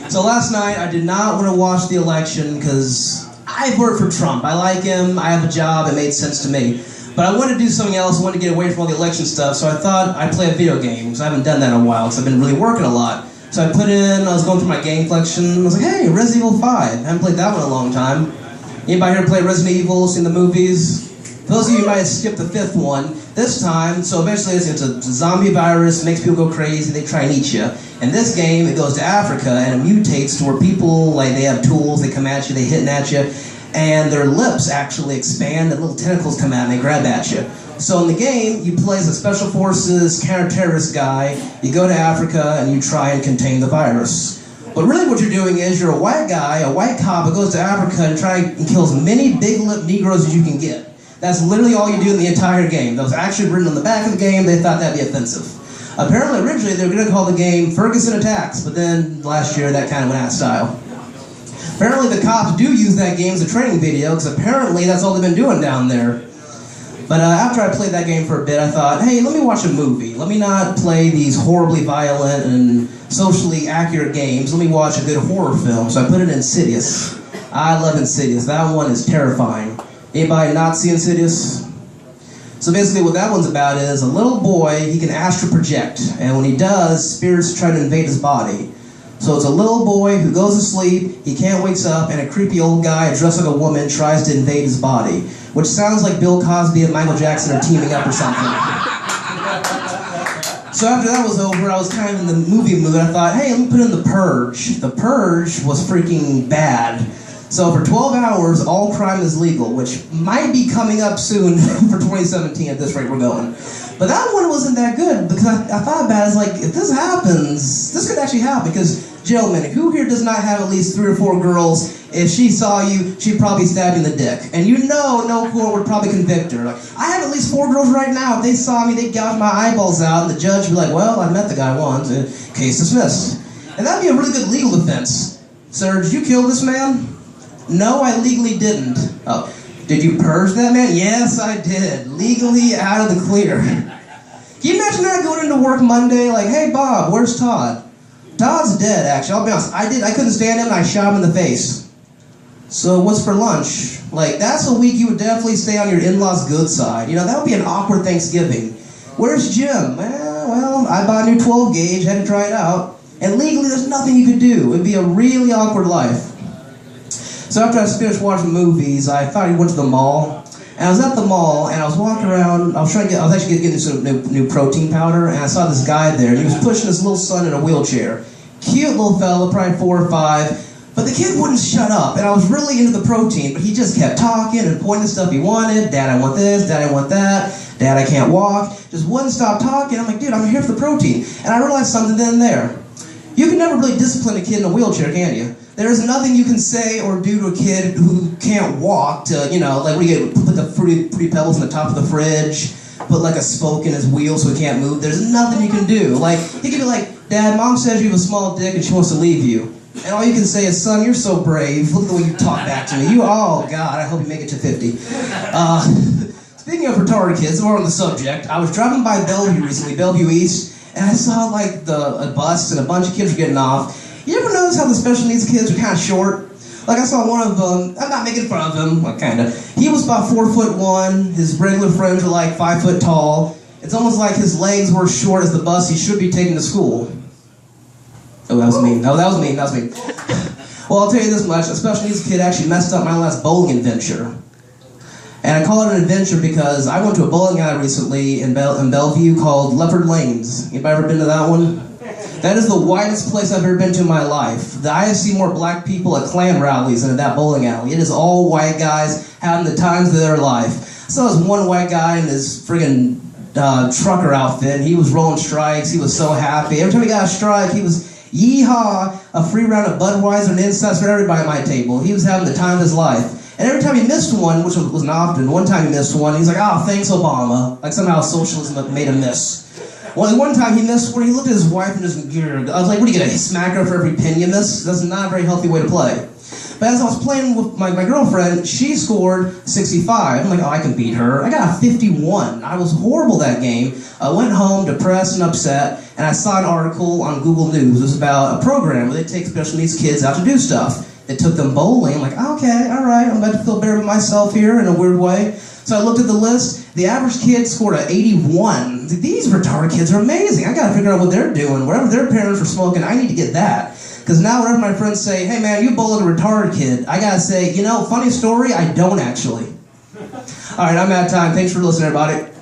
So last night, I did not want to watch the election because I voted for Trump. I like him, I have a job, it made sense to me. But I wanted to do something else, I wanted to get away from all the election stuff, so I thought I'd play a video game, because I haven't done that in a while, because I've been really working a lot. So I was going through my game collection, I was like, hey, Resident Evil 5, I haven't played that one in a long time. Anybody here play Resident Evil, seen the movies? For those of you who might have skipped the 5th one, this time, so eventually it's a zombie virus, makes people go crazy, they try and eat you. In this game, it goes to Africa, and it mutates to where people, like, they have tools, they come at you, they hitting at you, and their lips actually expand, and little tentacles come out and they grab at you. So in the game, you play as a Special Forces counter-terrorist guy, you go to Africa, and you try and contain the virus. But really what you're doing is you're a white guy, a white cop, that goes to Africa and tries and kills as many big-lipped Negroes as you can get. That's literally all you do in the entire game. That was actually written on the back of the game. They thought that'd be offensive. Apparently, originally, they were going to call the game Ferguson Attacks, but then last year, that kind of went out of style. Apparently, the cops do use that game as a training video, because apparently that's all they've been doing down there. But after I played that game for a bit, I thought, hey, let me watch a movie. Let me not play these horribly violent and socially accurate games. Let me watch a good horror film. So I put it in Insidious. I love Insidious. That one is terrifying. Anybody not see Insidious? So basically what that one's about is a little boy, he can astral project, and when he does, spirits try to invade his body. So it's a little boy who goes to sleep, he can't wake up, and a creepy old guy dressed like a woman tries to invade his body, which sounds like Bill Cosby and Michael Jackson are teaming up or something. So after that was over, I was kind of in the movie mood, I thought, hey, let me put in The Purge. The Purge was freaking bad. So for 12 hours, all crime is legal, which might be coming up soon for 2017 at this rate we're going. But that one wasn't that good, because I thought about it, it's like, if this happens, this could actually happen, because, gentlemen, who here does not have at least 3 or 4 girls, if she saw you, she'd probably stab you in the dick. And you know no court would probably convict her. Like, I have at least 4 girls right now, if they saw me, they'd gouge my eyeballs out, and the judge would be like, well, I met the guy once, case dismissed. And that'd be a really good legal defense. Sir, did you kill this man? No, I legally didn't. Oh, did you purge that man? Yes, I did. Legally out of the clear. Can you imagine that going into work Monday, like, hey, Bob, where's Todd? Todd's dead, actually. I'll be honest. I couldn't stand him, and I shot him in the face. So what's for lunch? Like, that's a week you would definitely stay on your in-laws' good side. You know, that would be an awkward Thanksgiving. Where's Jim? Well, I bought a new 12 gauge, had to try it out. And legally, there's nothing you could do. It'd be a really awkward life. So after I finished watching movies, I thought I went to the mall. And I was at the mall, and I was walking around, I was actually getting some new protein powder, and I saw this guy there, and he was pushing his little son in a wheelchair. Cute little fella, probably 4 or 5, but the kid wouldn't shut up, and I was really into the protein, but he just kept talking and pointing to stuff he wanted. Dad, I want this, Dad, I want that, Dad, I can't walk. Just wouldn't stop talking. I'm like, dude, I'm here for the protein. And I realized something then and there. You can never really discipline a kid in a wheelchair, can you? There's nothing you can say or do to a kid who can't walk to, you know, like when you put the fruity pebbles on the top of the fridge, put like a spoke in his wheel so he can't move. There's nothing you can do. Like, he could be like, Dad, Mom says you have a small dick and she wants to leave you. And all you can say is, son, you're so brave. Look at the way you talk back to me. Oh, God, I hope you make it to 50. Speaking of retarded kids, we're on the subject. I was driving by Bellevue recently, Bellevue East, and I saw like a bus and a bunch of kids were getting off. You ever notice how the special needs kids are kind of short? Like I saw one of them, I'm not making fun of him, well, kind of. He was about 4'1", his regular friends were like 5 foot tall. It's almost like his legs were as short as the bus he should be taking to school. Oh, that was mean. No, that was mean. Well, I'll tell you this much, a special needs kid actually messed up my last bowling adventure. And I call it an adventure because I went to a bowling alley recently in Bellevue called Leopard Lanes. Anybody ever been to that one? That is the widest place I've ever been to in my life. I have seen more black people at Klan rallies than at that bowling alley. It is all white guys having the times of their life. So there was one white guy in his friggin' trucker outfit, and he was rolling strikes. He was so happy. Every time he got a strike, he was, yeehaw, a free round of Budweiser and insights for everybody at my table. He was having the time of his life. And every time he missed one, which wasn't often, one time he missed one, he's like, oh, thanks, Obama. Like somehow socialism made him miss. Well, one time he missed one, he looked at his wife and just, I was like, what are you going to smack her for every pin you miss? That's not a very healthy way to play. But as I was playing with my girlfriend, she scored 65. I'm like, oh, I can beat her. I got a 51. I was horrible that game. I went home depressed and upset, and I saw an article on Google News. It was about a program where they take special needs kids out to do stuff. They took them bowling. I'm like, okay, all right, I'm about to feel better about myself here in a weird way. So I looked at the list. The average kid scored an 81. These retarded kids are amazing. I got to figure out what they're doing. Whatever their parents are smoking, I need to get that. Because now whenever my friends say, hey man, you bowled a retarded kid, I got to say, you know, funny story, I don't actually. All right, I'm out of time. Thanks for listening, everybody.